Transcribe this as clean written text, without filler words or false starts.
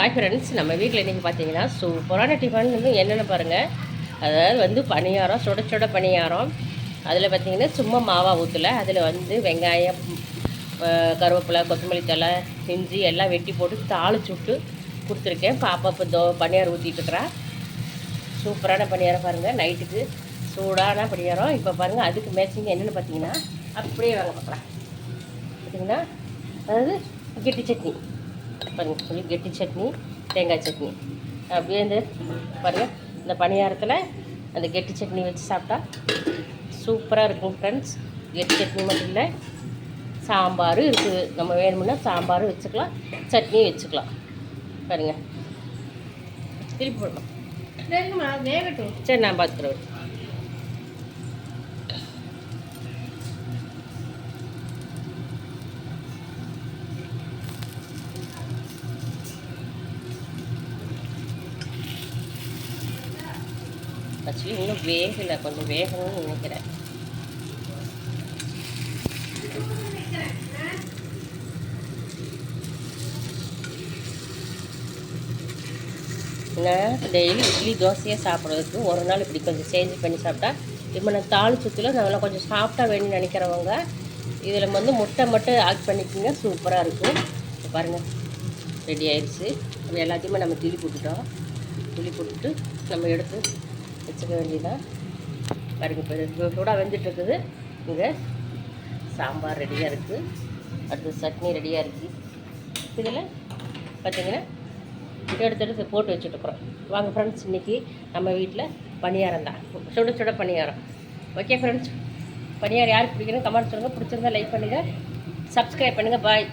Hi friends, நம்ம வீட்டில் இன்றைக்கி பார்த்தீங்கன்னா சூப்பரான டிஃபன் வந்து என்னென்னு பாருங்கள். அதாவது வந்து பணியாரம், சுட சுட பணியாரம். அதில் பார்த்தீங்கன்னா சும்மா மாவா ஊற்றலை, அதில் வந்து வெங்காயம், கருவேப்பிலை, கொத்தமல்லி தழை, இஞ்சி எல்லாம் வெட்டி போட்டு தாளிச்சு விட்டு கொடுத்துருக்கேன். பாப்பா இப்போ பணியாரம் ஊற்றிட்டுருக்குறா. சூப்பரான பணியாரம் பாருங்கள், நைட்டுக்கு சூடான பணியாரம். இப்போ பாருங்கள் அதுக்கு மேட்சிங் என்னென்னு பார்த்தீங்கன்னா, அப்படியே வாங்க பார்க்கலாம். பார்த்தீங்கன்னா அதாவது கெட்டி சட்னி பாருங்கள், சொல்லி கெட்டி சட்னி, தேங்காய் சட்னி. அப்படியே இந்த பாருங்கள், இந்த பணியாரத்தில் அந்த கெட்டி சட்னி வச்சு சாப்பிட்டா சூப்பராக இருக்கும் ஃப்ரெண்ட்ஸ். கெட்டி சட்னி மட்டும் இல்லை, சாம்பாரும் இருக்குது. நம்ம வேணுமுன்னா சாம்பாரும் வச்சுக்கலாம், சட்னியும் வச்சுக்கலாம். பாருங்கள், திருப்பி போடலாம். வேகட்டும். சரி, நான் பார்த்துக்கிறேன். ஆக்சுவலி இன்னும் வேகலை, கொஞ்சம் வேகணும்னு நினைக்கிறேன். நான் டெய்லி இட்லி தோசையாக சாப்பிட்றதுக்கு ஒரு நாள் இப்படி கொஞ்சம் சேஞ்ச் பண்ணி சாப்பிட்டா, இப்போ நான் தாளிச்சத்தில் நல்லா கொஞ்சம் சாப்பிட்டா வேணும்னு நினைக்கிறவங்க இதில் வந்து முட்டை மட்டும் ஆட் பண்ணிக்கோங்க, சூப்பராக இருக்கும். இப்போ பாருங்கள், ரெடி ஆயிடுச்சு. அது எல்லாத்தையுமே நம்ம துளி போட்டுட்டோம். துளி போட்டுட்டு நம்ம எடுத்து வச்சுக்க வேண்டியதான். பாருங்கள், இப்போ சூடாக வெந்துட்டுருக்குது. இங்கே சாம்பார் ரெடியாக இருக்குது, அடுத்து சட்னி ரெடியாக இருக்குது. இதில் பார்த்திங்கன்னா எடுத்து போட்டு வச்சுட்டுருக்குறோம். வாங்க ஃப்ரெண்ட்ஸ், இன்றைக்கி நம்ம வீட்டில் பணியாரம் தான், சுட சுட பணியாரம். ஓகே ஃப்ரெண்ட்ஸ், பணியாரம் யாருக்கு பிடிக்கணும் கமெண்ட் சொல்லுங்கள். பிடிச்சிருந்தா லைக் பண்ணுங்கள், சப்ஸ்கிரைப் பண்ணுங்கள். பாய்.